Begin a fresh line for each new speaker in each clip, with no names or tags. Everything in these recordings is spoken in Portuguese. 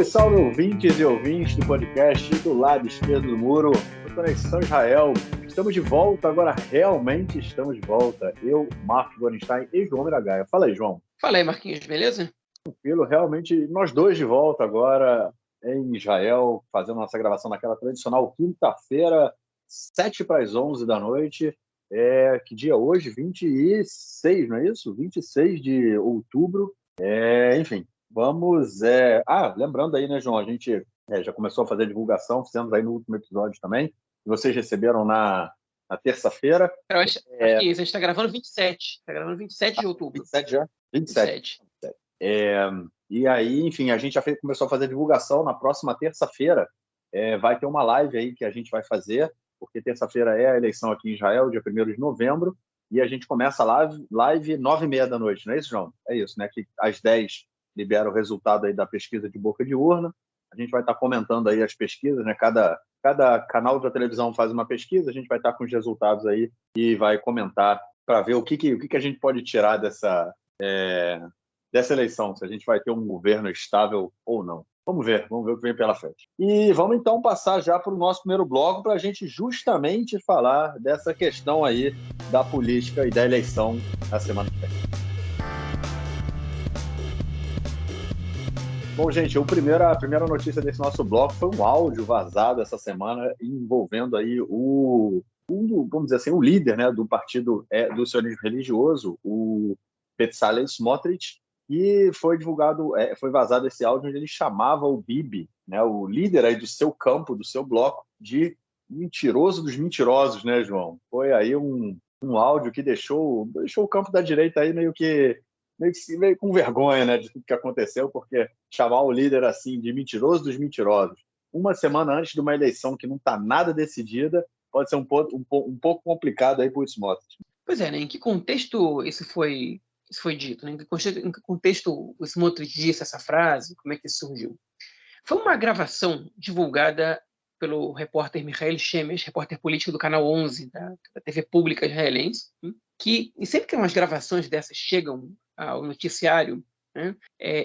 Salve, salve, ouvintes e ouvintes do podcast do lado esquerdo do muro, do Conexão Israel. Estamos de volta, agora realmente estamos de volta. Eu, Marcos Gorenstein e João Miragaia. Fala aí, João.
Fala aí, Marquinhos, beleza?
Tranquilo, realmente, nós dois de volta agora em Israel, fazendo nossa gravação naquela tradicional quinta-feira, 7 para as 11 da noite. Que dia hoje? 26, não é isso? 26 de outubro. Enfim, vamos... lembrando aí, né, João? A gente já começou a fazer a divulgação, fizemos aí no último episódio também. Vocês receberam na terça-feira.
Acho que a gente está gravando 27. Está gravando 27 de outubro.
27 já? 27. E aí, enfim, a gente já começou a fazer a divulgação. Na próxima terça-feira vai ter uma live aí que a gente vai fazer, porque terça-feira é a eleição aqui em Israel, dia 1º de novembro, e a gente começa a live 9h30 da noite, não é isso, João? É isso, né? Que às 10 libera o resultado aí da pesquisa de boca de urna. A gente vai estar comentando aí as pesquisas, né? Cada canal da televisão faz uma pesquisa, a gente vai estar com os resultados aí e vai comentar para ver o que a gente pode tirar dessa eleição, se a gente vai ter um governo estável ou não. Vamos ver o que vem pela frente. E vamos então passar já para o nosso primeiro bloco para a gente justamente falar dessa questão aí da política e da eleição na semana que vem. Bom, gente, a primeira notícia desse nosso bloco foi um áudio vazado essa semana envolvendo aí vamos dizer assim, o líder, né, do partido do sionismo religioso, o Bezalel Smotrich, e foi divulgado, foi vazado esse áudio onde ele chamava o Bibi, né, o líder aí do seu campo, do seu bloco, de mentiroso dos mentirosos, né, João? Foi aí um áudio que deixou o campo da direita aí meio com vergonha, né, de tudo que aconteceu, porque chamar o líder assim de mentiroso dos mentirosos, uma semana antes de uma eleição que não está nada decidida, pode ser um pouco complicado aí para o Smotrich.
Pois é, né? Em que contexto isso foi dito? Né? Em que contexto o Smotrich disse essa frase? Como é que isso surgiu? Foi uma gravação divulgada pelo repórter Michael Shemesh, repórter político do Canal 11, da TV pública israelense, que sempre que umas gravações dessas chegam ao noticiário, né,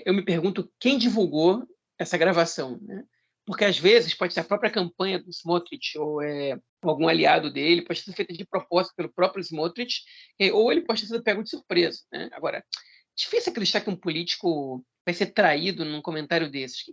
eu me pergunto quem divulgou essa gravação, né? Porque às vezes pode ser a própria campanha do Smotrich ou algum aliado dele, pode ser feita de propósito pelo próprio Smotrich, ou ele pode ter sido pego de surpresa, né? Agora, difícil acreditar que um político vai ser traído num comentário desses.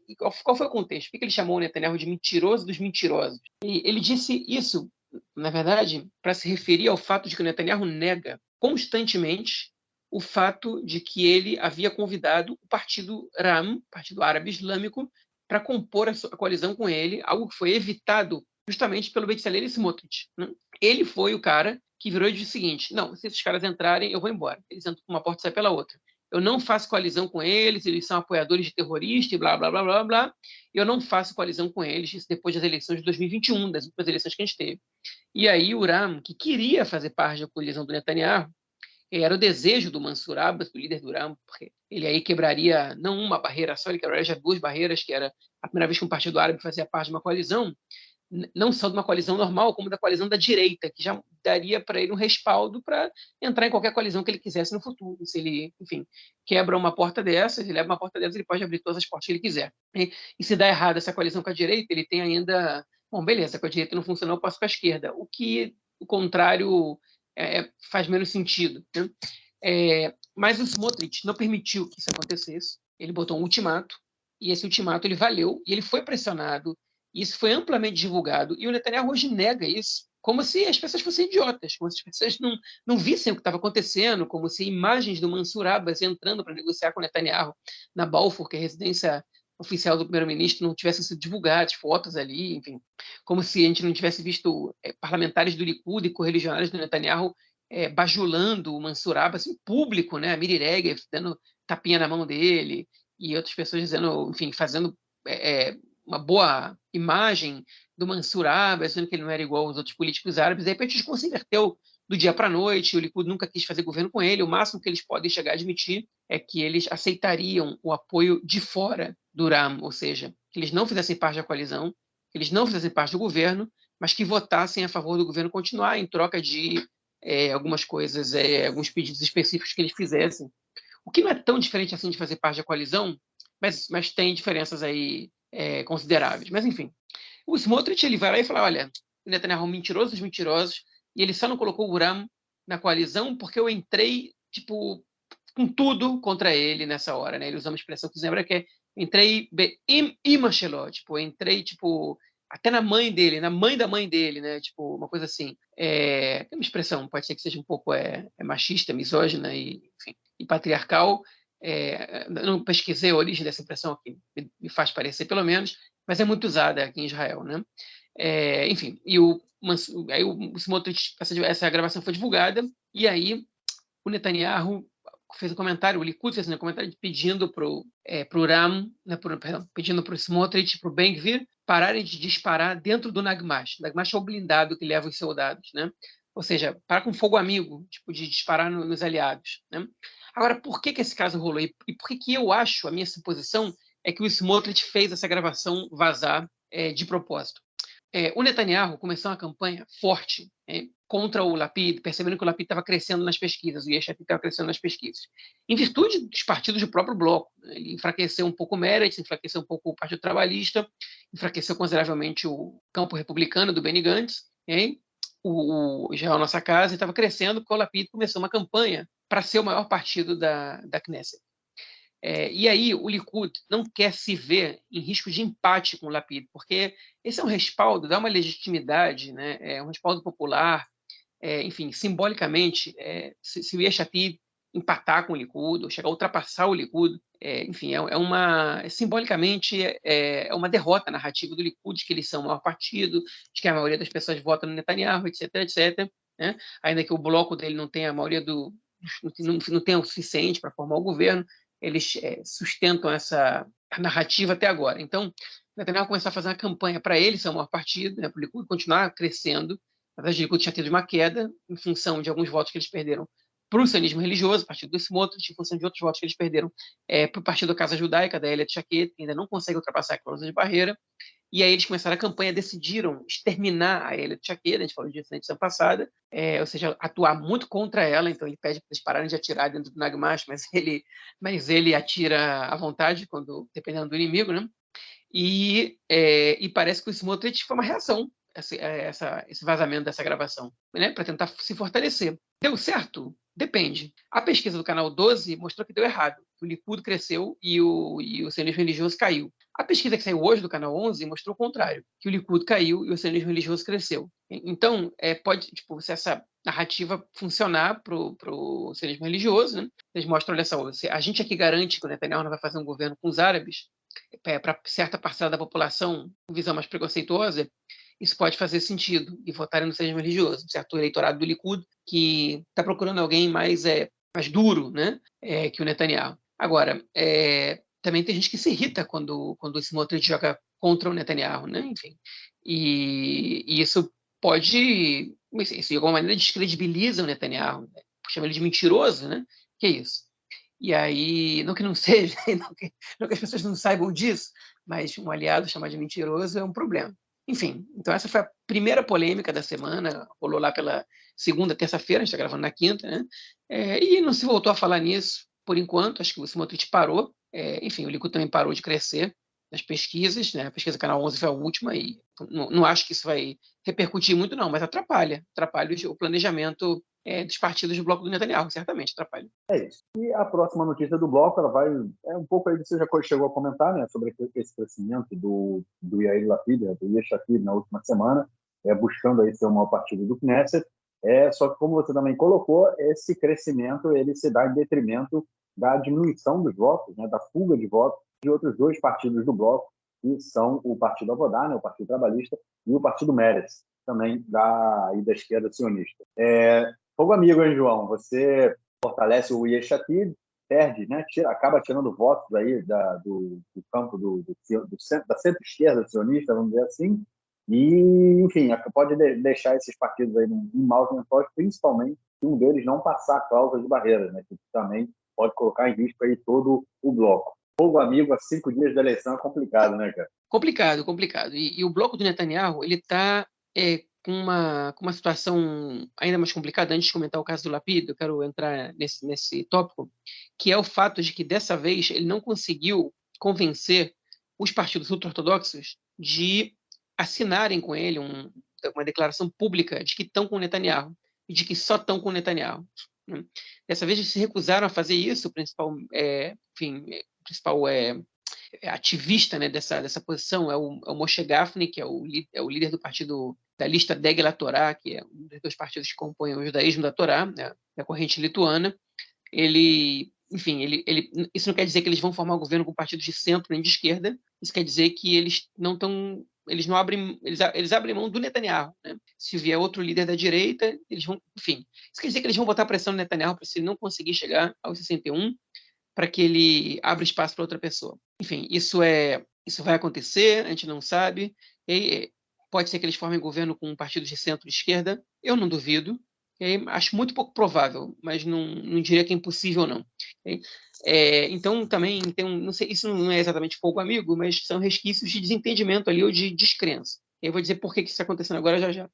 Qual foi o contexto? Por que ele chamou o Netanyahu de mentiroso dos mentirosos? E ele disse isso, na verdade, para se referir ao fato de que o Netanyahu nega constantemente o fato de que ele havia convidado o partido RAM, Partido Árabe Islâmico, para compor a coalizão com ele, algo que foi evitado justamente pelo Bezalel Smotrich, né? Ele foi o cara que virou e disse o seguinte: não, se esses caras entrarem, eu vou embora. Eles entram por uma porta e saem pela outra. Eu não faço coalizão com eles, eles são apoiadores de terroristas e blá, blá, blá, blá, blá. Eu não faço coalizão com eles, isso depois das eleições de 2021, das últimas eleições que a gente teve. E aí o Ram, que queria fazer parte da coalizão do Netanyahu, era o desejo do Mansur Abbas, do líder do Ram, porque ele aí quebraria não uma barreira só, ele quebraria já 2 barreiras, que era a primeira vez que um partido árabe fazia parte de uma coalizão, não só de uma coalizão normal, como da coalizão da direita, que já daria para ele um respaldo para entrar em qualquer coalizão que ele quisesse no futuro. Se ele, enfim, quebra uma porta dessas, ele leva uma porta dessas, ele pode abrir todas as portas que ele quiser. E se dá errado essa coalizão com a direita, ele tem ainda... Bom, beleza, com a direita não funcionou, eu passo com a esquerda. O que, o contrário, faz menos sentido, né? Mas o Smotrich não permitiu que isso acontecesse. Ele botou um ultimato, e esse ultimato ele valeu, e ele foi pressionado. Isso foi amplamente divulgado, e o Netanyahu hoje nega isso, como se as pessoas fossem idiotas, como se as pessoas não vissem o que estava acontecendo, como se imagens do Mansur Abbas entrando para negociar com o Netanyahu na Balfour, que é a residência oficial do primeiro-ministro, não tivessem sido divulgadas, fotos ali, enfim, como se a gente não tivesse visto parlamentares do Likud e correligionários do Netanyahu bajulando o Mansur Abbas em público, né? A Miri Regev dando tapinha na mão dele, e outras pessoas dizendo, enfim, fazendo uma boa imagem do Mansur Abbas, dizendo que ele não era igual aos outros políticos árabes. De repente, ele se converteu do dia para a noite, o Likud nunca quis fazer governo com ele, o máximo que eles podem chegar a admitir é que eles aceitariam o apoio de fora do Ram, ou seja, que eles não fizessem parte da coalizão, que eles não fizessem parte do governo, mas que votassem a favor do governo continuar em troca de algumas coisas, alguns pedidos específicos que eles fizessem. O que não é tão diferente assim de fazer parte da coalizão, mas tem diferenças aí consideráveis. Mas, enfim, o Smotrich ele vai lá e fala, olha, o Netanyahu é um mentiroso dos mentirosos, e ele só não colocou o Uram na coalizão porque eu entrei, tipo, com tudo contra ele nessa hora, né? Ele usa uma expressão que lembra que é entrei imacheló, tipo, entrei, tipo, até na mãe dele, na mãe da mãe dele, né? Tipo, uma coisa assim. Tem uma expressão, pode ser que seja um pouco machista, misógina e, enfim, e patriarcal. Não pesquisei a origem dessa expressão aqui, me faz parecer, pelo menos, mas é muito usada aqui em Israel, né? Enfim, aí o Smotrich, essa gravação foi divulgada, e aí o Netanyahu fez um comentário, o Likud fez um comentário pedindo para o Ram, né, pedindo para o Smotrich, para o Ben-Gvir, pararem de disparar dentro do Nagmash. O Nagmash é o blindado que leva os soldados, né? Ou seja, para com fogo amigo, tipo, de disparar nos aliados, né? Agora, por que esse caso rolou? E por que eu acho, a minha suposição, é que o Smotrich fez essa gravação vazar de propósito? O Netanyahu começou uma campanha forte contra o Lapid, percebendo que o Lapid estava crescendo nas pesquisas, o Yesh Atid estava crescendo nas pesquisas, em virtude dos partidos do próprio bloco. Né? Ele enfraqueceu um pouco o Meretz, enfraqueceu um pouco o Partido Trabalhista, enfraqueceu consideravelmente o campo republicano do Benny Gantz, o Israel Nossa Casa, e estava crescendo porque o Lapid começou uma campanha para ser o maior partido da Knesset. E aí o Likud não quer se ver em risco de empate com o Lapid, porque esse é um respaldo, dá uma legitimidade, né? É um respaldo popular, enfim, simbolicamente, se o Yesh Atid empatar com o Likud, ou chegar a ultrapassar o Likud, enfim, simbolicamente é uma derrota narrativa do Likud, de que eles são o maior partido, de que a maioria das pessoas vota no Netanyahu, etc, etc, né? Ainda que o bloco dele não tenha a maioria não tenha o suficiente para formar o governo, eles sustentam essa narrativa até agora. Então, Netanyahu começou a fazer uma campanha para ele ser o maior partido, né, para o Likud continuar crescendo. Na verdade, o Likud tinha tido uma queda em função de alguns votos que eles perderam para o sionismo religioso, o partido do Smotrich, em função de outros votos que eles perderam para o partido da Casa Judaica, da Elia Tchaquet, que ainda não consegue ultrapassar a cláusula de barreira. E aí eles começaram a campanha, decidiram exterminar a Elia Tchaquet, a gente falou disso na edição passada, ou seja, atuar muito contra ela. Então ele pede para eles pararem de atirar dentro do Nagmash, mas ele atira à vontade, dependendo do inimigo, né? E parece que o Smotrich foi uma reação esse vazamento dessa gravação, né, para tentar se fortalecer. Deu certo? Depende. A pesquisa do canal 12 mostrou que deu errado. O Likud cresceu e o sionismo religioso caiu. A pesquisa que saiu hoje do canal 11 mostrou o contrário, que o Likud caiu e o sionismo religioso cresceu. Então, pode, tipo, se essa narrativa funcionar para o sionismo religioso, né, eles mostram, olha só, a gente aqui garante que o Netanyahu não vai fazer um governo com os árabes, para certa parcela da população com visão mais preconceituosa, isso pode fazer sentido e votarem no sionismo religioso, certo eleitorado do Likud que está procurando alguém mais duro, né, que o Netanyahu. Agora, também tem gente que se irrita quando esse Smotrich joga contra o Netanyahu, né, enfim, e isso pode, isso de alguma maneira descredibiliza o Netanyahu, né? Chama ele de mentiroso, né? Que é isso? E aí, não que não seja, não que as pessoas não saibam disso, mas um aliado chamar de mentiroso é um problema. Enfim, então essa foi a primeira polêmica da semana, rolou lá pela segunda, terça-feira, a gente está gravando na quinta, né? E não se voltou a falar nisso por enquanto, acho que o Smotrich parou, enfim, o Likud também parou de crescer nas pesquisas, né? A pesquisa Canal 11 foi a última e não acho que isso vai repercutir muito não, mas atrapalha o planejamento dos partidos do bloco do Netanyahu, certamente atrapalha.
É isso. E a próxima notícia do bloco, ela vai... um pouco aí, você já chegou a comentar, né, sobre esse crescimento do Yair Lapid, do Yesh Atid, na última semana, buscando aí ser o maior partido do Knesset. Só que, como você também colocou, esse crescimento ele se dá em detrimento da diminuição dos votos, né, da fuga de votos de outros dois partidos do bloco, que são o Partido Avodá, né, o Partido Trabalhista, e o Partido Meretz, também da esquerda sionista. Fogo amigo, hein, João? Você fortalece o Yesh Atid, perde, né? Acaba tirando votos aí do campo da centro-esquerda sionista, vamos dizer assim, e, enfim, pode deixar esses partidos aí em maus lençóis, principalmente se um deles não passar a cláusula de barreira, né? Que também pode colocar em risco aí todo o bloco. Fogo amigo a 5 dias da eleição é complicado, né, cara?
Complicado. E o bloco do Netanyahu, ele está com uma situação ainda mais complicada. Antes de comentar o caso do Lapid, eu quero entrar nesse tópico, que é o fato de que, dessa vez, ele não conseguiu convencer os partidos ultra-ortodoxos de assinarem com ele uma declaração pública de que estão com Netanyahu e de que só estão com Netanyahu. Né? Dessa vez eles se recusaram a fazer isso, o principal, ativista, né, dessa posição é o Moshe Gafni, que é o líder do partido da lista Degel Torá, que é um dos dois partidos que compõem o judaísmo da Torá, né, da corrente lituana. Isso não quer dizer que eles vão formar um governo com partidos de centro nem de esquerda. Isso quer dizer que eles abrem mão do Netanyahu, né? Se vier outro líder da direita, eles vão, enfim. Isso quer dizer que eles vão botar pressão no Netanyahu para se ele não conseguir chegar aos 61, para que ele abra espaço para outra pessoa. Enfim, isso vai acontecer, a gente não sabe. E pode ser que eles formem governo com partidos de centro-esquerda, eu não duvido. Acho muito pouco provável, mas não diria que é impossível, não. Então, também não sei, isso não é exatamente fogo amigo, mas são resquícios de desentendimento ali ou de descrença. Eu vou dizer por que isso está acontecendo agora já.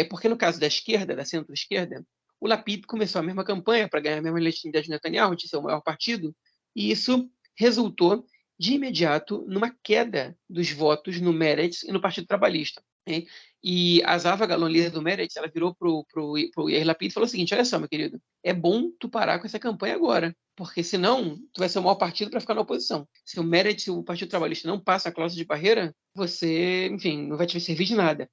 Porque no caso da esquerda, da centro-esquerda, o Lapid começou a mesma campanha para ganhar a mesma legitimidade do Netanyahu, de ser o maior partido, e isso resultou de imediato numa queda dos votos no Meretz e no Partido Trabalhista. Hein? E a Zahava Galon, líder do Meretz, ela virou para o Yair Lapid e falou o seguinte: olha só, meu querido, é bom tu parar com essa campanha agora, porque senão tu vai ser o maior partido para ficar na oposição. Se o Meretz, o Partido Trabalhista, não passa a cláusula de barreira, você, enfim, não vai te servir de nada.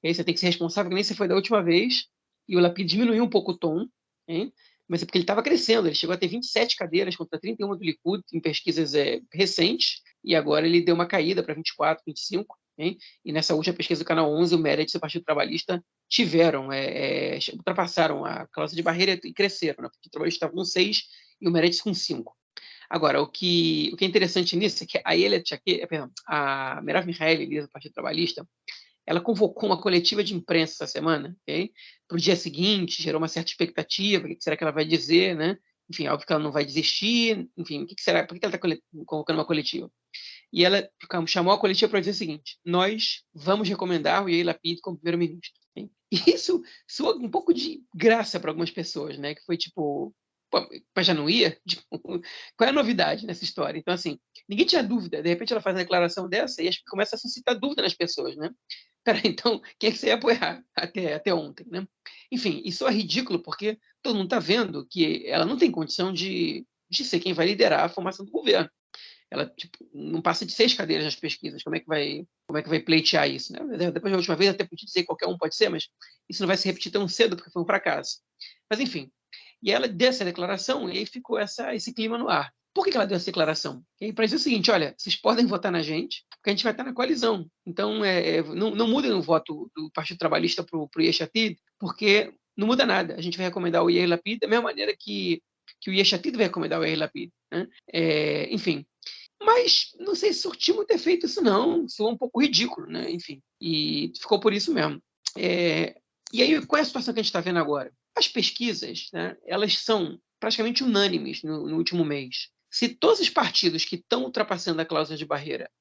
E aí você tem que ser responsável, que nem você foi da última vez, e o Lapid diminuiu um pouco o tom, hein? Mas é porque ele estava crescendo, ele chegou a ter 27 cadeiras contra 31 do Likud em pesquisas recentes, e agora ele deu uma caída para 24, 25, hein? E nessa última pesquisa do Canal 11, o Meretz e o Partido Trabalhista ultrapassaram a cláusula de barreira e cresceram. Né? O Partido Trabalhista estava com 6 e o Meretz com 5. Agora, o que é interessante nisso é que a Merav Mihaeli, líder do Partido Trabalhista, ela convocou uma coletiva de imprensa essa semana, okay? Para o dia seguinte, gerou uma certa expectativa, o que será que ela vai dizer, né? Enfim, óbvio que ela não vai desistir, enfim, por que ela está convocando uma coletiva? E ela chamou a coletiva para dizer o seguinte: nós vamos recomendar o Yair Lapid como primeiro-ministro. Okay? E isso soa um pouco de graça para algumas pessoas, né? Que foi tipo, pô, mas já não ia? Tipo, qual é a novidade nessa história? Então, assim, ninguém tinha dúvida. De repente ela faz uma declaração dessa e acho que começa a suscitar dúvida nas pessoas, né? Peraí, então, quem é que você ia apoiar até ontem, né? Enfim, isso é ridículo porque todo mundo está vendo que ela não tem condição de ser quem vai liderar a formação do governo. Ela não passa de 6 cadeiras nas pesquisas. Como é que vai pleitear isso? Né? Depois da última vez, até podia dizer que qualquer um pode ser, mas isso não vai se repetir tão cedo porque foi um fracasso. Mas, enfim, e ela deu essa declaração e aí ficou esse clima no ar. Por que ela deu essa declaração? Para dizer o seguinte: olha, vocês podem votar na gente, porque a gente vai estar na coalizão. Então, não mudem o voto do Partido Trabalhista para o Yesh Atid, porque não muda nada. A gente vai recomendar o Yair Lapid da mesma maneira que o Yesh Atid vai recomendar o Yair Lapid. Né? Enfim, mas não sei se surtiu muito efeito isso não, soou um pouco ridículo, né? Enfim, e ficou por isso mesmo. E aí, qual é a situação que a gente está vendo agora? As pesquisas, né, elas são praticamente unânimes no último mês. Se todos os partidos que estão ultrapassando a cláusula de barreira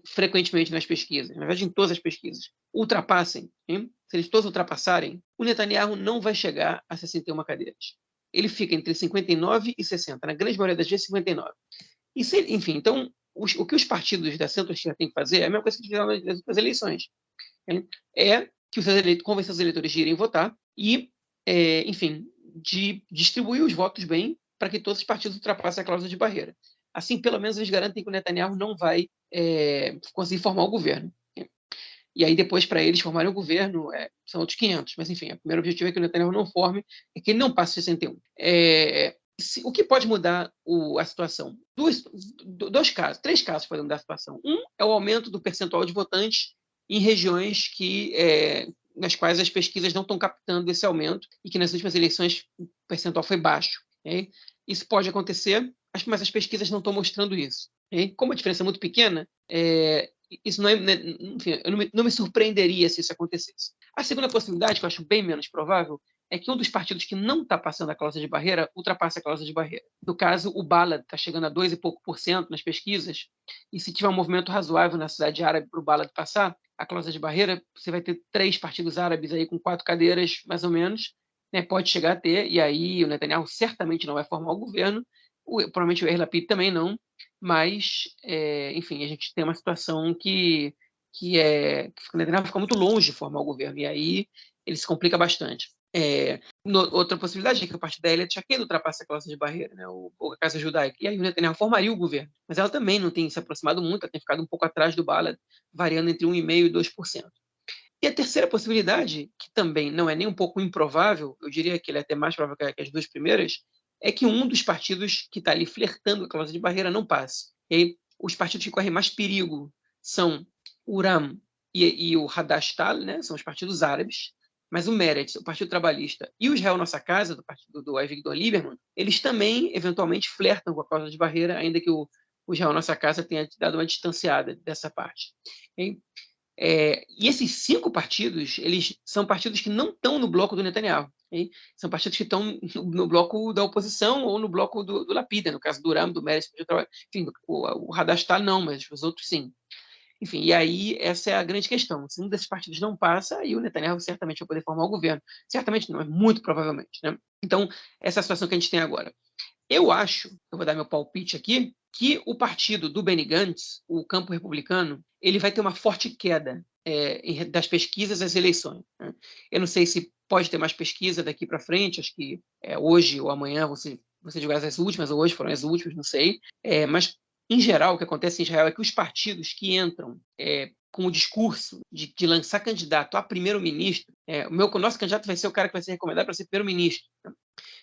frequentemente nas pesquisas, na verdade em todas as pesquisas, ultrapassem, hein? Se eles todos ultrapassarem, o Netanyahu não vai chegar a 61 cadeiras. Ele fica entre 59 e 60, na grande maioria das vezes 59. Enfim, então, o que os partidos da centro-esquerda têm que fazer é a mesma coisa que fizeram nas outras eleições. É que convencer os eleitores de irem votar e, enfim, de distribuir os votos bem para que todos os partidos ultrapassem a cláusula de barreira. Assim, pelo menos, eles garantem que o Netanyahu não vai conseguir formar o governo. E aí, depois, para eles formarem o governo, são outros 500. Mas, enfim, o primeiro objetivo é que o Netanyahu não forme, é que ele não passe 61. O que pode mudar a situação? Três casos podem mudar a situação. Um é o aumento do percentual de votantes em regiões nas quais as pesquisas não estão captando esse aumento e que nas últimas eleições o percentual foi baixo. Okay? Isso pode acontecer, mas as pesquisas não estão mostrando isso. Okay? Como a diferença é muito pequena, isso enfim, eu não me surpreenderia se isso acontecesse. A segunda possibilidade, que eu acho bem menos provável, é que um dos partidos que não está passando a cláusula de barreira ultrapasse a cláusula de barreira. No caso, o Balad está chegando a 2 e pouco por cento nas pesquisas, e se tiver um movimento razoável na cidade árabe para o Balad passar a cláusula de barreira, você vai ter 3 partidos árabes aí com 4 cadeiras, mais ou menos, né? Pode chegar a ter, e aí o Netanyahu certamente não vai formar o governo, provavelmente o Yair Lapid também não, mas, enfim, a gente tem uma situação que o Netanyahu fica muito longe de formar o governo, e aí ele se complica bastante. Outra possibilidade é que o partido da Eilert Shaked ultrapasse a cláusula de barreira, né, ou a Casa Judaica, e aí o Netanyahu formaria o governo. Mas ela também não tem se aproximado muito, ela tem ficado um pouco atrás do Ballad, variando entre 1,5% e 2%. E a terceira possibilidade, que também não é nem um pouco improvável, eu diria que ele é até mais provável que as duas primeiras, é que um dos partidos que está ali flertando com a cláusula de barreira não passe. E aí, os partidos que correm mais perigo são o Ram e o Hadash-Tal, né? São os partidos árabes, mas o Meretz, o Partido Trabalhista, e o Israel Nossa Casa, do partido do Avigdor Lieberman, eles também, eventualmente, flertam com a cláusula de barreira, ainda que o Israel Nossa Casa tenha dado uma distanciada dessa parte. E esses 5 partidos, eles são partidos que não estão no bloco do Netanyahu. Hein? São partidos que estão no bloco da oposição ou no bloco do Lapid, no caso do Ram, do Meretz, enfim, o Hadash-Tal não, mas os outros sim. Enfim, e aí essa é a grande questão. Se um desses partidos não passa, aí o Netanyahu certamente vai poder formar o governo. Certamente não, é muito provavelmente. Né? Então, essa é a situação que a gente tem agora. Eu acho, eu vou dar meu palpite aqui, que o partido do Benny Gantz, o campo republicano, ele vai ter uma forte queda das pesquisas às eleições. Né? Eu não sei se pode ter mais pesquisa daqui para frente, acho que hoje ou amanhã você divulgar as últimas, ou hoje foram as últimas, não sei. Mas, em geral, o que acontece em Israel é que os partidos que entram com o discurso de lançar candidato a primeiro-ministro, o nosso candidato vai ser o cara que vai ser recomendado para ser primeiro-ministro. Né?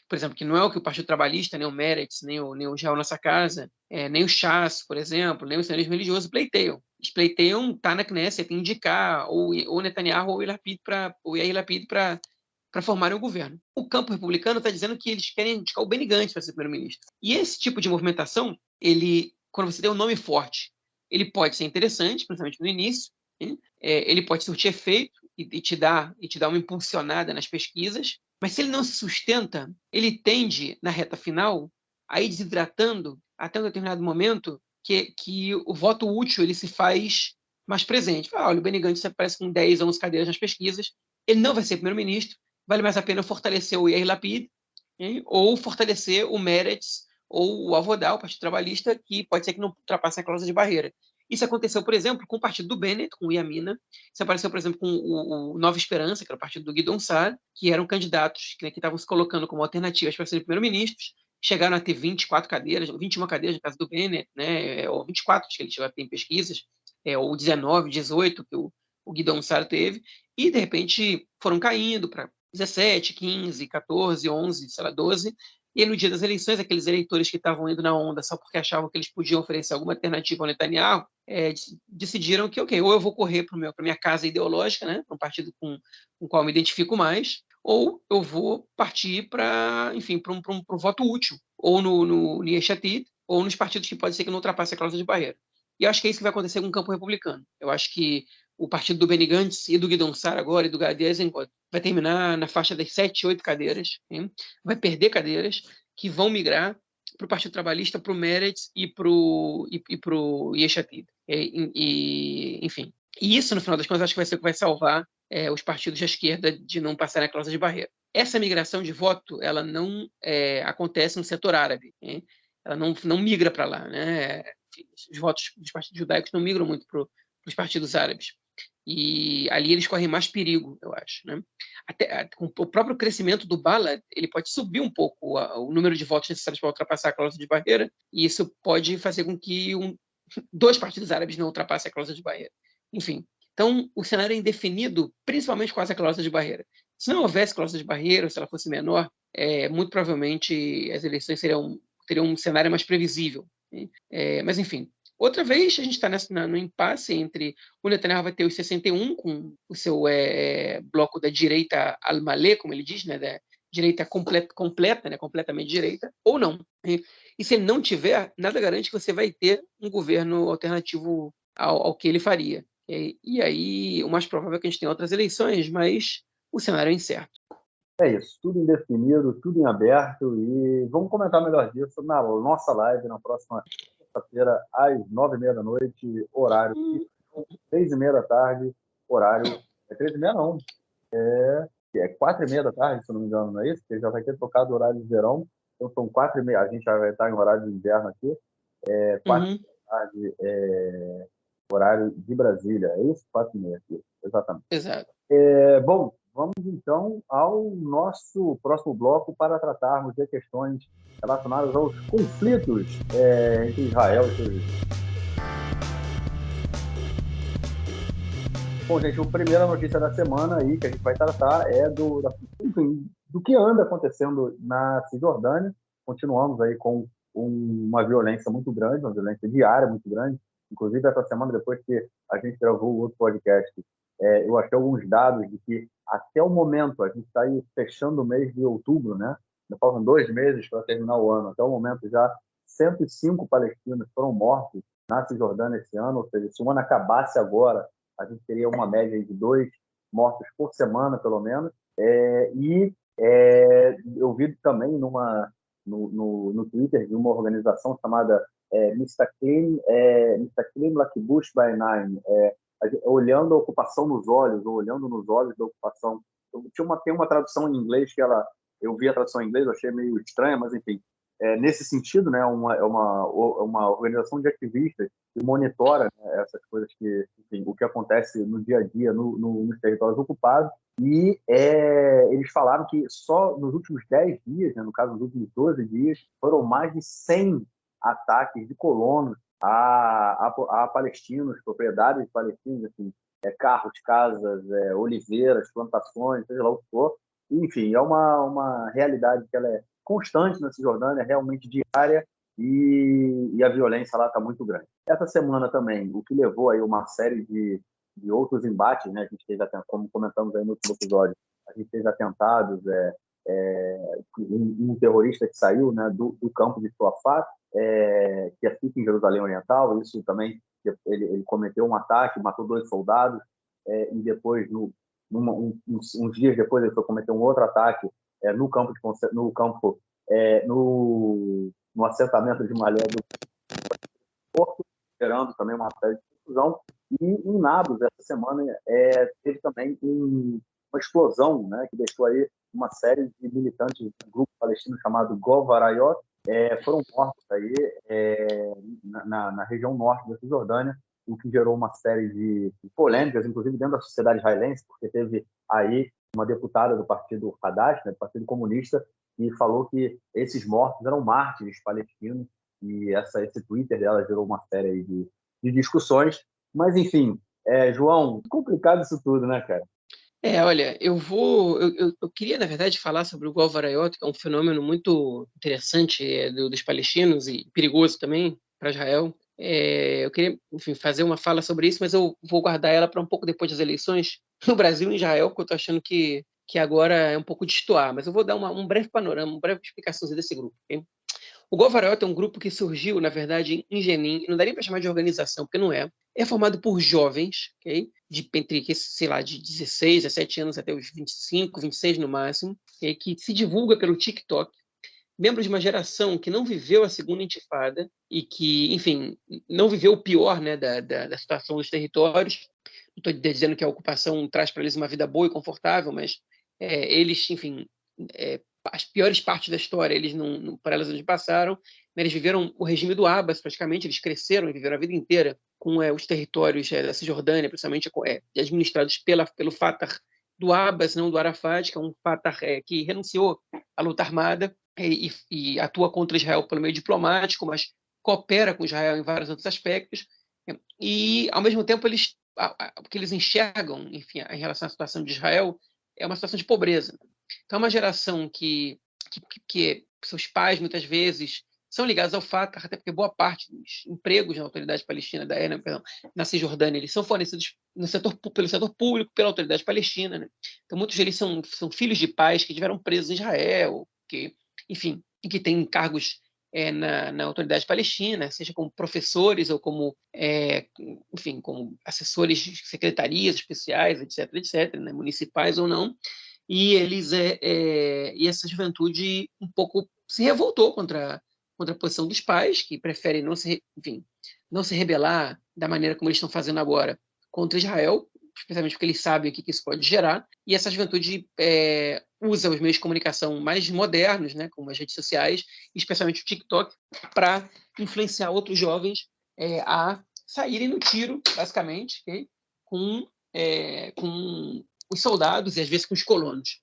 Por exemplo, que não é o que o Partido Trabalhista, nem o Meretz, nem o Israel Nossa Casa, nem o Chas, por exemplo, nem o sionismo religioso pleiteiam. Eles pleiteiam estar na Knesset, indicar ou Netanyahu ou o Yair Lapid para formarem o governo. O campo republicano está dizendo que eles querem indicar o Benny Gantz para ser primeiro-ministro. E esse tipo de movimentação, quando você tem um nome forte, ele pode ser interessante, principalmente no início, né? Ele pode surtir efeito e te dar uma impulsionada nas pesquisas, mas se ele não se sustenta, ele tende, na reta final, a ir desidratando até um determinado momento que o voto útil ele se faz mais presente. Olha, o Benny Gantz aparece com 10, 11 cadeiras nas pesquisas, ele não vai ser primeiro-ministro, vale mais a pena fortalecer o Yair Lapid, hein? Ou fortalecer o Meretz ou o Avodá, o Partido Trabalhista, que pode ser que não ultrapasse a cláusula de barreira. Isso aconteceu, por exemplo, com o partido do Bennett, com o Yamina. Isso apareceu, por exemplo, com o Nova Esperança, que era o partido do Guidon Saar, que eram candidatos que estavam se colocando como alternativas para serem primeiro-ministros. Chegaram a ter 24 cadeiras, 21 cadeiras no caso do Bennett, né? Ou 24, acho que ele chegou a ter em pesquisas, ou 19, 18, que o Guidon Saar teve. E, de repente, foram caindo para 17, 15, 14, 11, sei lá, 12. E aí, no dia das eleições, aqueles eleitores que estavam indo na onda só porque achavam que eles podiam oferecer alguma alternativa ao Netanyahu, decidiram que, ok, ou eu vou correr para minha casa ideológica, né, para um partido com o qual eu me identifico mais, ou eu vou partir para, enfim, para um voto útil, ou no Yesh Atid, ou nos partidos que pode ser que não ultrapasse a cláusula de barreira. E eu acho que é isso que vai acontecer com o campo republicano. Eu acho que o partido do Benny Gantz e do Guidon Saar agora, e do Gadi Eisenkot, vai terminar na faixa das 7, 8 cadeiras, hein? Vai perder cadeiras que vão migrar para o Partido Trabalhista, para o Meretz e para o Yesh Atid. Enfim. E isso, no final das contas, acho que vai ser o que vai salvar os partidos da esquerda de não passarem a cláusula de barreira. Essa migração de voto, ela não acontece no setor árabe, né? Ela não migra para lá, né? Os votos dos partidos judaicos não migram muito para os partidos árabes. E ali eles correm mais perigo, eu acho. Né? Até com o próprio crescimento do Ballad, ele pode subir um pouco o número de votos necessários para ultrapassar a cláusula de barreira, e isso pode fazer com que 2 partidos árabes não ultrapassem a cláusula de barreira. Enfim, então o cenário é indefinido, principalmente com essa cláusula de barreira. Se não houvesse cláusula de barreira, ou se ela fosse menor, muito provavelmente as eleições teriam um cenário mais previsível. Né? Mas, enfim, outra vez a gente está no impasse entre o Netanyahu vai ter os 61 com o seu bloco da direita al-Malé, como ele diz, né, da direita completa, né, completamente direita, ou não. E se ele não tiver, nada garante que você vai ter um governo alternativo ao que ele faria. E aí, o mais provável é que a gente tenha outras eleições, mas o cenário é incerto.
É isso, tudo indefinido, tudo em aberto, e vamos comentar melhor disso na nossa live na próxima sexta-feira, às 9h30 da noite, horário 3h30 da tarde, horário 3h30 não, é 4h30 da tarde, se não me engano, não é isso? Porque já vai ter tocado o horário de verão, então são 4h30, a gente já vai estar em horário de inverno aqui, 4
Uhum.
da tarde, horário de Brasília. É isso? 4h30 aqui, exatamente.
Exato.
Bom, vamos então ao nosso próximo bloco para tratarmos de questões relacionadas aos conflitos entre Israel e seus vizinhos. Bom, gente, a primeira notícia da semana aí que a gente vai tratar é do que anda acontecendo na Cisjordânia. Continuamos aí com uma violência muito grande, uma violência diária muito grande. Inclusive, essa semana, depois que a gente gravou o outro podcast, eu achei alguns dados de que até o momento, a gente está aí fechando o mês de outubro, né? Ainda faltam 2 meses para terminar o ano. Até o momento, já 105 palestinos foram mortos na Cisjordânia esse ano. Ou seja, se o ano acabasse agora, a gente teria uma média de 2 mortos por semana, pelo menos. Eu vi também no Twitter de uma organização chamada Mistaqim Lakibush Ba'inayim, olhando a ocupação nos olhos, ou olhando nos olhos da ocupação. Tem uma tradução em inglês que eu vi a tradução em inglês, eu achei meio estranha, mas enfim, nesse sentido, né, uma organização de ativistas que monitora, né, essas coisas enfim, o que acontece no dia a dia nos territórios ocupados. E eles falaram que só nos últimos 10 dias, né, no caso nos últimos 12 dias, foram mais de 100 ataques de colonos a palestinos, propriedades de palestinos, assim, carros, casas, oliveiras, plantações, seja lá o que for. Enfim, é uma realidade que ela é constante na Cisjordânia, realmente diária, e a violência lá está muito grande. Essa semana também, o que levou aí uma série de outros embates, né? A gente teve, como comentamos aí no último episódio, a gente teve atentados, um terrorista que saiu, né, do campo de Suafat, que fica em Jerusalém Oriental. Isso também, ele cometeu um ataque, matou 2 soldados, e depois, uns dias depois, ele foi cometer um outro ataque no assentamento de Malé do Porto, gerando também uma série de confusão. E em Nablus, essa semana, teve também uma explosão, né, que deixou aí uma série de militantes do grupo palestino chamado Govarayot, foram mortos aí na região norte da Cisjordânia, o que gerou uma série de polêmicas, inclusive dentro da sociedade israelense, porque teve aí uma deputada do partido Hadash, né, do Partido Comunista, que falou que esses mortos eram mártires palestinos, e esse Twitter dela gerou uma série aí de discussões. Mas, enfim, João, complicado isso tudo, né, cara?
Olha, eu queria, na verdade, falar sobre o Golvarayot, que é um fenômeno muito interessante dos palestinos e perigoso também para Israel. Eu queria, enfim, fazer uma fala sobre isso, mas eu vou guardar ela para um pouco depois das eleições no Brasil e em Israel, porque eu estou achando que agora é um pouco destoar. Mas eu vou dar um breve panorama, uma breve explicação desse grupo. Okay? O Golvarayot é um grupo que surgiu, na verdade, em Jenin, não daria para chamar de organização, porque não é. É formado por jovens, okay? Entre, sei lá, de 16, 17 anos até os 25, 26 no máximo, okay? Que se divulga pelo TikTok, membros de uma geração que não viveu a segunda intifada e que, enfim, não viveu o pior, né, da situação dos territórios. Não estou dizendo que a ocupação traz para eles uma vida boa e confortável, mas eles, enfim, as piores partes da história, eles para elas eles passaram. Eles viveram o regime do Abbas, praticamente, eles cresceram e viveram a vida inteira com os territórios da Cisjordânia, principalmente administrados pelo Fatah do Abbas, não do Arafat, que é um Fatah que renunciou à luta armada e atua contra Israel pelo meio diplomático, mas coopera com Israel em vários outros aspectos. E, ao mesmo tempo, o que eles enxergam, enfim, em relação à situação de Israel, é uma situação de pobreza. Então, é uma geração que seus pais, muitas vezes, são ligados ao Fatah, até porque boa parte dos empregos na autoridade palestina, na Cisjordânia, eles são fornecidos pelo setor público, pela autoridade palestina. Né? Então, muitos deles são filhos de pais que tiveram presos em Israel, enfim, e que têm cargos na autoridade palestina, seja como professores ou como, enfim, como assessores de secretarias especiais, etc., né, municipais ou não. E e essa juventude um pouco se revoltou contra a posição dos pais, que preferem não se rebelar da maneira como eles estão fazendo agora contra Israel, especialmente porque eles sabem o que isso pode gerar, e essa juventude usa os meios de comunicação mais modernos, né, como as redes sociais, especialmente o TikTok, para influenciar outros jovens a saírem no tiro, basicamente, okay? com os soldados e às vezes com os colonos.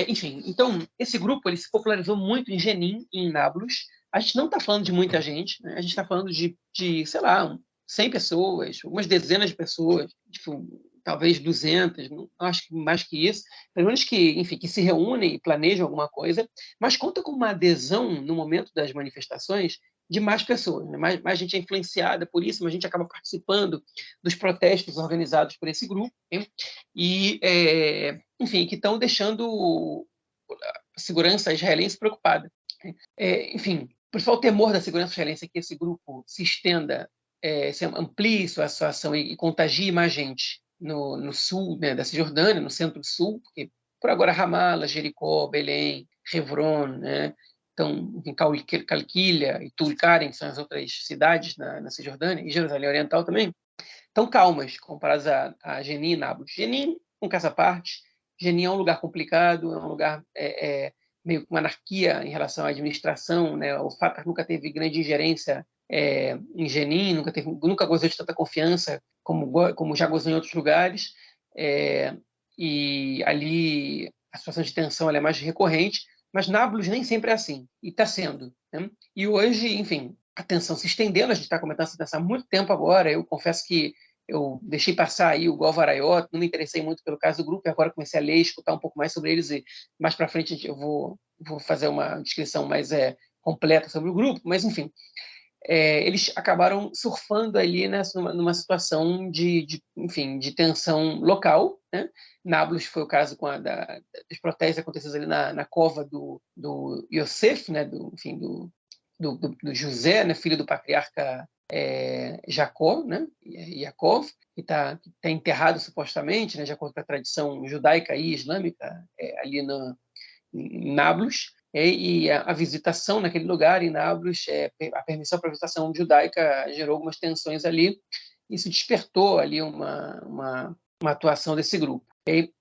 Enfim, então, esse grupo ele se popularizou muito em Jenin e em Nablus. A gente não está falando de muita gente, né? A gente está falando de, sei lá, 100 pessoas, algumas dezenas de pessoas, tipo, talvez 200, não acho que mais que isso, pelo menos que, enfim, que se reúnem e planejam alguma coisa, mas conta com uma adesão no momento das manifestações de mais pessoas, né? mais gente é influenciada por isso, mas a gente acaba participando dos protestos organizados por esse grupo, né? E, enfim, que estão deixando a segurança israelense preocupada. Enfim, o principal temor da segurança israelense é que esse grupo se estenda, se amplie sua ação e contagie mais gente no sul, né, da Cisjordânia, no centro-sul, porque por agora Ramala, Jericó, Belém, Hebron, né, então, Calquilha e Tulkarem, que são as outras cidades na Cisjordânia, e Jerusalém Oriental também, estão calmas comparadas a Jenin e Nablus. Jenin, um caso à parte, Jenin é um lugar complicado, é um lugar meio com anarquia em relação à administração, né? O Fatah nunca teve grande ingerência em Jenin, nunca gozou de tanta confiança como já gozou em outros lugares, e ali a situação de tensão é mais recorrente, mas Nablus nem sempre é assim, e está sendo, né? E hoje, enfim, a tensão se estendendo, a gente está comentando essa tensão há muito tempo agora. Eu confesso que eu deixei passar aí o Golva Arayot, não me interessei muito pelo caso do grupo, e agora comecei a ler e escutar um pouco mais sobre eles, e mais para frente eu vou fazer uma descrição mais completa sobre o grupo, mas enfim, eles acabaram surfando ali, né, numa situação enfim, de tensão local, né? Nablus foi o caso dos protestos acontecidos ali na cova do Yosef, né, enfim, do José, né, filho do patriarca Jacó, né, Yaakov, que está enterrado supostamente, né, de acordo com a tradição judaica e islâmica, ali em Nablus, e a visitação naquele lugar em Nablus, a permissão para a visitação judaica gerou algumas tensões ali. Isso despertou ali uma atuação desse grupo.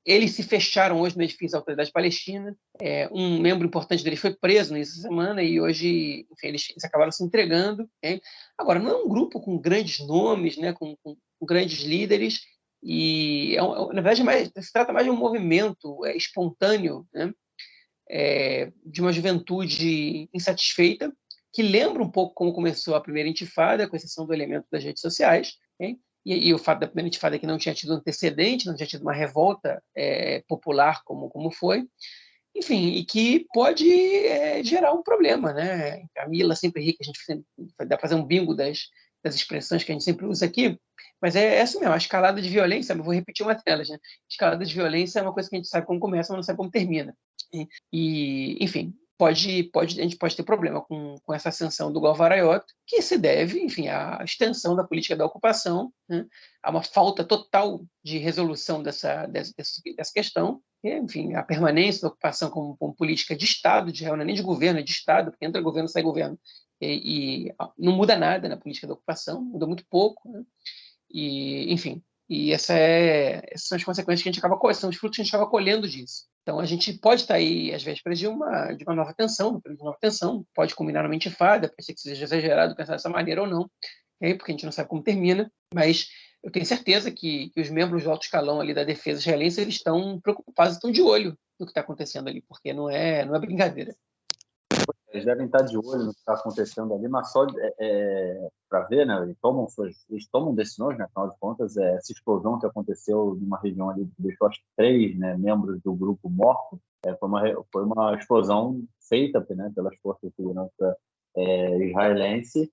Eles se fecharam hoje no edifício da Autoridade Palestina. Um membro importante deles foi preso nessa semana e hoje, enfim, eles acabaram se entregando. Agora, não é um grupo com grandes nomes, né, com grandes líderes, e na verdade se trata mais de um movimento espontâneo, né, de uma juventude insatisfeita, que lembra um pouco como começou a primeira intifada, com exceção do elemento das redes sociais, e o fato da primeira intifada é que não tinha tido antecedente, não tinha tido uma revolta popular como foi, enfim, e que pode gerar um problema, né? A Mila sempre ri, que a gente dá para fazer um bingo das expressões que a gente sempre usa aqui, mas é essa mesmo, a escalada de violência, eu vou repetir uma delas, né? A escalada de violência é uma coisa que a gente sabe como começa, mas não sabe como termina. Enfim, a gente pode ter problema com essa ascensão do Golva Arayot, que se deve, enfim, à extensão da política da ocupação, né? A uma falta total de resolução dessa questão, e, enfim, a permanência da ocupação como política de Estado, de Israel, não é nem de governo, é de Estado, porque entra governo, sai governo, e não muda nada na política da ocupação, muda muito pouco, né? E, enfim, essas são as consequências que a gente acaba, são os frutos que a gente acaba colhendo disso. Então, a gente pode estar aí, às vésperas de uma nova tensão, pode culminar numa intifada, pode ser que seja exagerado pensar dessa maneira ou não, porque a gente não sabe como termina, mas eu tenho certeza que os membros do alto escalão ali da defesa israelense eles estão preocupados, estão de olho no que está acontecendo ali, porque não é brincadeira.
Eles devem estar de olho no que está acontecendo ali, mas só para ver, né? Eles tomam decisões, né? Afinal de contas, essa explosão que aconteceu numa região ali que deixou acho que 3, né, membros do grupo mortos, foi uma explosão feita, né, pelas forças de segurança israelenses,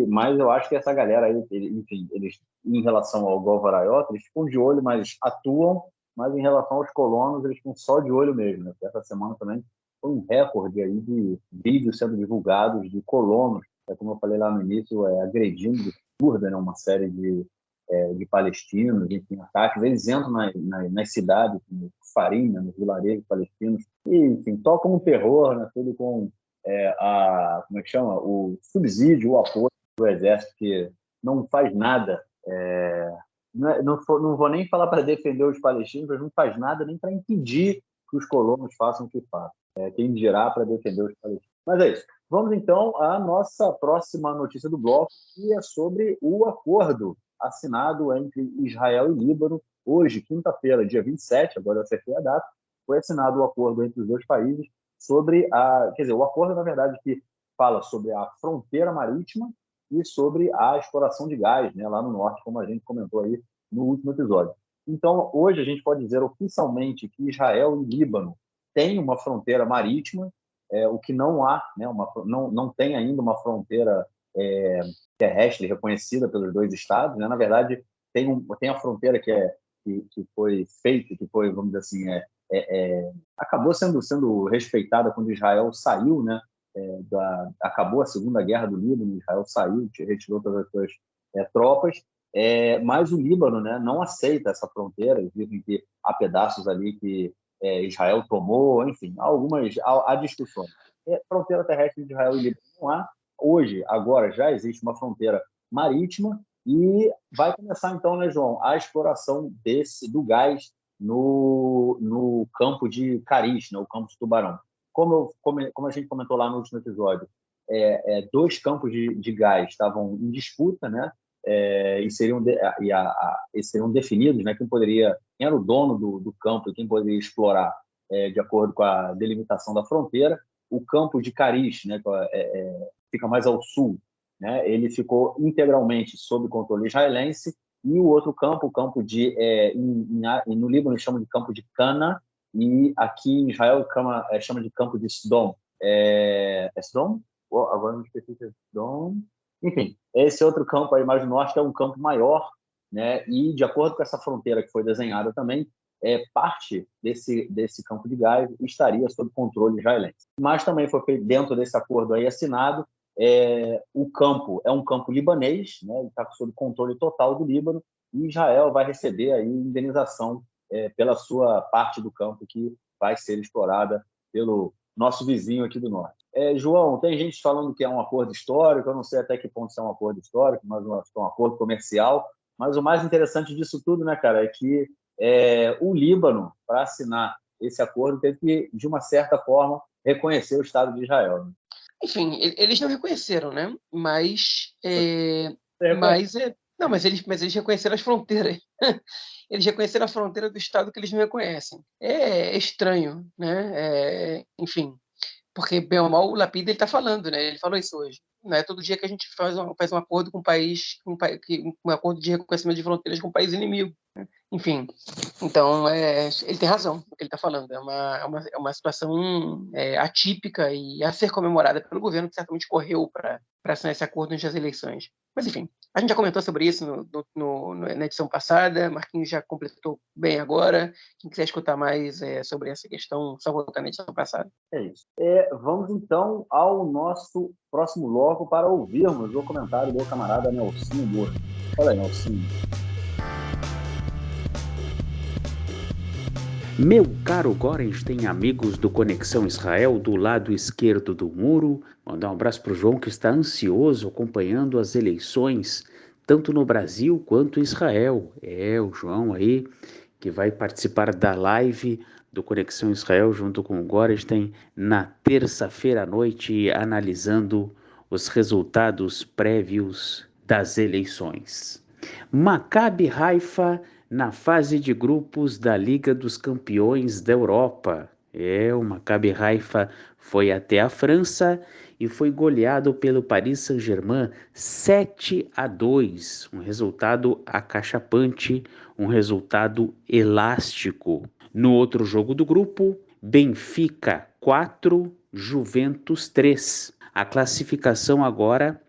mas eu acho que essa galera aí, enfim, eles em relação ao Golva Arayot, eles ficam de olho, mas atuam, mas em relação aos colonos, eles ficam só de olho mesmo, né? Essa semana também foi um recorde aí de vídeos sendo divulgados de colonos, como eu falei lá no início, agredindo de absurda, né, uma série de palestinos, enfim, ataques. Eles entram nas cidades, no Farinha, nos vilarejos palestinos, e, enfim, tocam um terror, né, tudo com como é que chama? O subsídio, o apoio do exército, que não faz nada. Não vou nem falar para defender os palestinos, mas não faz nada nem para impedir que os colonos façam o que fazem. Quem dirá para defender os palestinos. Mas é isso. Vamos, então, à nossa próxima notícia do bloco, que é sobre o acordo assinado entre Israel e Líbano. Hoje, quinta-feira, dia 27, agora eu acertei a data, foi assinado o acordo entre os dois países sobre o acordo, na verdade, que fala sobre a fronteira marítima e sobre a exploração de gás, né, lá no norte, como a gente comentou aí no último episódio. Então, hoje a gente pode dizer oficialmente que Israel e Líbano têm uma fronteira marítima, o que não há, né, não tem ainda uma fronteira terrestre reconhecida pelos dois estados, né? Na verdade, tem a fronteira que foi feita, que foi, vamos dizer assim, acabou sendo respeitada quando Israel saiu, né? Acabou a Segunda Guerra do Líbano, Israel saiu, retirou todas as suas tropas, mas o Líbano, né, não aceita essa fronteira. Dizem que há pedaços ali que Israel tomou, enfim, há discussões. Fronteira terrestre de Israel e Líbano não há. Hoje, agora, já existe uma fronteira marítima e vai começar, então, né, João, a exploração do gás no campo de Karish, né, o campo de Tubarão. Como a gente comentou lá no último episódio, dois campos de gás estavam em disputa, né? E seriam definidos, né? Quem era o dono do campo e quem poderia explorar de acordo com a delimitação da fronteira. O campo de Karish, né? Fica mais ao sul, né? Ele ficou integralmente sob controle israelense, e o outro campo, o campo no Líbano eles chamam de campo de Cana, e aqui em Israel chama de campo de Sdom. Sdom? Agora não esqueci se é Sdom. Enfim, esse outro campo aí mais no norte é um campo maior, né? E de acordo com essa fronteira que foi desenhada também, parte desse campo de gás estaria sob controle israelense. Mas também foi feito dentro desse acordo aí assinado, o campo é um campo libanês, né? Está sob controle total do Líbano, e Israel vai receber aí indenização pela sua parte do campo que vai ser explorada pelo nosso vizinho aqui do norte. João, tem gente falando que é um acordo histórico, eu não sei até que ponto isso é um acordo histórico, mas é um acordo comercial, mas o mais interessante disso tudo, né, cara, é que o Líbano, para assinar esse acordo, teve que, de uma certa forma, reconhecer o Estado de Israel, né?
Enfim, eles não reconheceram, né? Mas eles reconheceram as fronteiras. Eles reconheceram a fronteira do Estado que eles não reconhecem. É estranho, né? Enfim, porque, bem ou mal, o Lapid está falando, né? Ele falou isso hoje. Não é todo dia que a gente faz um acordo com um país, um acordo de reconhecimento de fronteiras com um país inimigo. Né? Enfim, então ele tem razão no que ele está falando. É uma situação atípica e a ser comemorada pelo governo, que certamente correu para assinar esse acordo antes das eleições. Mas, enfim, a gente já comentou sobre isso na edição passada, Marquinhos já completou bem agora. Quem quiser escutar mais sobre essa questão, só voltar na edição passada.
É isso. Vamos, então, ao nosso próximo bloco para ouvirmos o comentário do camarada Nelsinho Moura. Fala aí, Nelsinho.
Meu caro Gorenstein, amigos do Conexão Israel, do lado esquerdo do muro, mandar um abraço para o João, que está ansioso acompanhando as eleições, tanto no Brasil quanto em Israel. O João aí, que vai participar da live do Conexão Israel junto com o Gorenstein na terça-feira à noite, analisando os resultados prévios das eleições. Maccabi Haifa na fase de grupos da Liga dos Campeões da Europa. O Maccabi Haifa foi até a França e foi goleado pelo Paris Saint-Germain 7-2, um resultado acachapante, um resultado elástico. No outro jogo do grupo, Benfica 4, Juventus 3. A classificação agora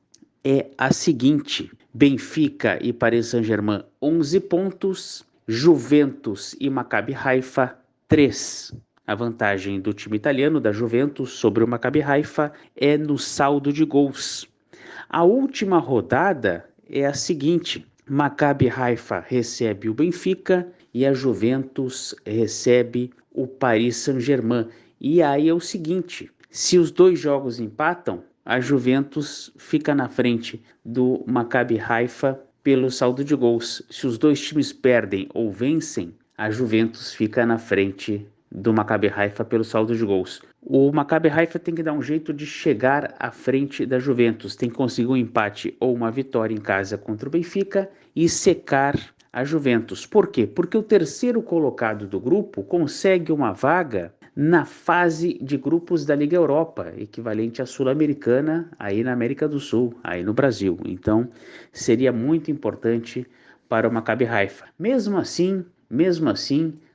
é a seguinte: Benfica e Paris Saint-Germain 11 pontos, Juventus e Maccabi Haifa 3. A vantagem do time italiano, da Juventus, sobre o Maccabi Haifa é no saldo de gols. A última rodada é a seguinte: Maccabi Haifa recebe o Benfica e a Juventus recebe o Paris Saint-Germain. E aí é o seguinte: se os dois jogos empatam, a Juventus fica na frente do Maccabi Haifa pelo saldo de gols. Se os dois times perdem ou vencem, a Juventus fica na frente do Maccabi Haifa pelo saldo de gols. O Maccabi Haifa tem que dar um jeito de chegar à frente da Juventus, tem que conseguir um empate ou uma vitória em casa contra o Benfica e secar a Juventus. Por quê? Porque o terceiro colocado do grupo consegue uma vaga na fase de grupos da Liga Europa, equivalente à Sul-Americana, aí na América do Sul, aí no Brasil. Então, seria muito importante para o Maccabi Haifa. Mesmo assim,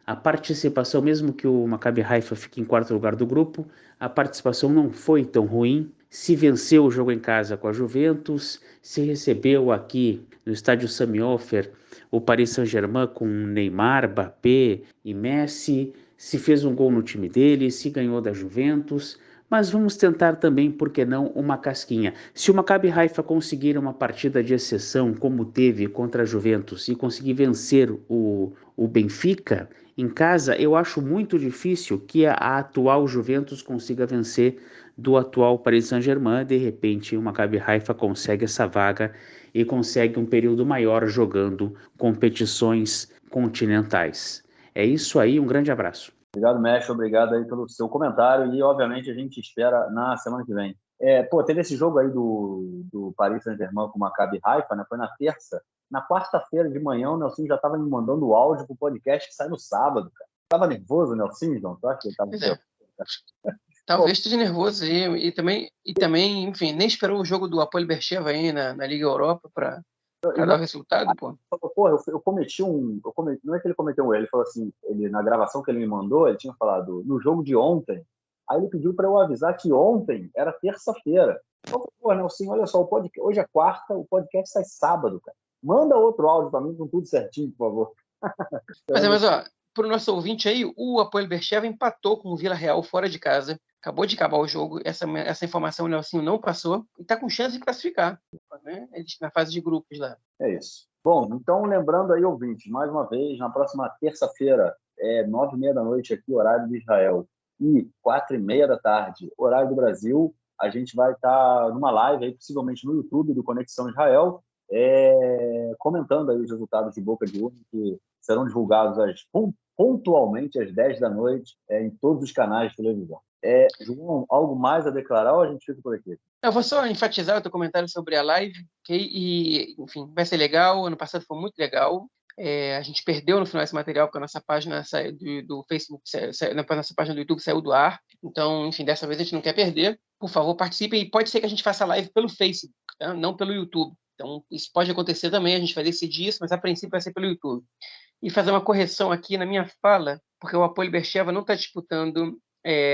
a participação, mesmo que o Maccabi Haifa fique em quarto lugar do grupo, a participação não foi tão ruim. Se venceu o jogo em casa com a Juventus, se recebeu aqui no estádio Sami Ofer o Paris Saint-Germain com Neymar, Mbappé e Messi, se fez um gol no time dele, se ganhou da Juventus, mas vamos tentar também, por que não, uma casquinha. Se o Maccabi Haifa conseguir uma partida de exceção, como teve contra a Juventus, e conseguir vencer o Benfica em casa, eu acho muito difícil que a atual Juventus consiga vencer do atual Paris Saint-Germain. De repente, o Maccabi Haifa consegue essa vaga e consegue um período maior jogando competições continentais. É isso aí, um grande abraço.
Obrigado, mestre, obrigado aí pelo seu comentário e, obviamente, a gente espera na semana que vem. Teve esse jogo aí do Paris Saint-Germain com o Maccabi Haifa, né? Foi na terça. Na quarta-feira de manhã, o Nelson já estava me mandando o áudio pro podcast que sai no sábado, cara. Tava nervoso, Nelson? Não, tu acha que ele tava...
Talvez esteja nervoso e também, enfim, nem esperou o jogo do Hapoel Beersheva aí na Liga Europa para dar o resultado, pô.
Eu cometi não é que ele cometeu um erro, ele falou assim, na gravação que ele me mandou, ele tinha falado no jogo de ontem, aí ele pediu para eu avisar que ontem era terça-feira. Eu falei, Nelson, olha só, hoje é quarta, o podcast sai sábado, cara. Manda outro áudio para mim com tudo certinho, por favor.
Mas ó, para o nosso ouvinte aí, o Hapoel Beersheva empatou com o Vila Real fora de casa. Acabou de acabar o jogo, essa informação o Nelsinho não passou e está com chance de classificar, né? Na fase de grupos lá.
É isso. Bom, então lembrando aí, ouvintes, mais uma vez, na próxima terça-feira, 9h30 da noite aqui, horário de Israel, e 4h30 da tarde, horário do Brasil, a gente vai estar numa live aí, possivelmente no YouTube do Conexão Israel, comentando aí os resultados de Boca de Urna, que serão divulgados pontualmente às 10 da noite em todos os canais de televisão. João, algo mais a declarar ou a gente fica por aqui?
Eu vou só enfatizar o teu comentário sobre a live, okay? E, enfim, vai ser legal. Ano passado foi muito legal. A gente perdeu no final esse material porque a nossa página do Facebook, a nossa página do YouTube saiu do ar. Então, enfim, dessa vez a gente não quer perder. Por favor, participem. E pode ser que a gente faça live pelo Facebook, tá? Não pelo YouTube. Então, isso pode acontecer também. A gente vai decidir isso, mas a princípio vai ser pelo YouTube. E fazer uma correção aqui na minha fala, porque o Hapoel Beersheva não está disputando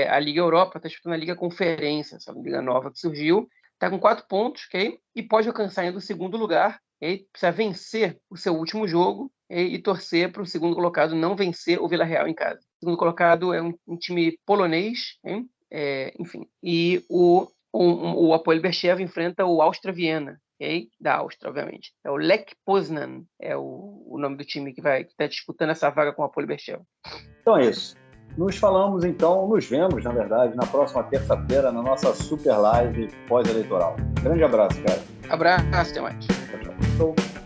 a Liga Europa, está disputando a Liga Conferência, essa liga nova que surgiu, está com 4 pontos, okay? E pode alcançar ainda o segundo lugar, okay? Precisa vencer o seu último jogo, okay? E torcer para o segundo colocado não vencer o Vila Real em casa. O segundo colocado é um time polonês, okay? Enfim, e o Hapoel Beersheva enfrenta o Áustria Viena, okay? Da Áustria, obviamente. É o Lech Poznan, é o nome do time que está disputando essa vaga com o Hapoel Beersheva.
Então é isso. Nos vemos, na verdade, na próxima terça-feira, na nossa super live pós-eleitoral. Grande abraço, cara.
Abraço, até mais.
Tchau.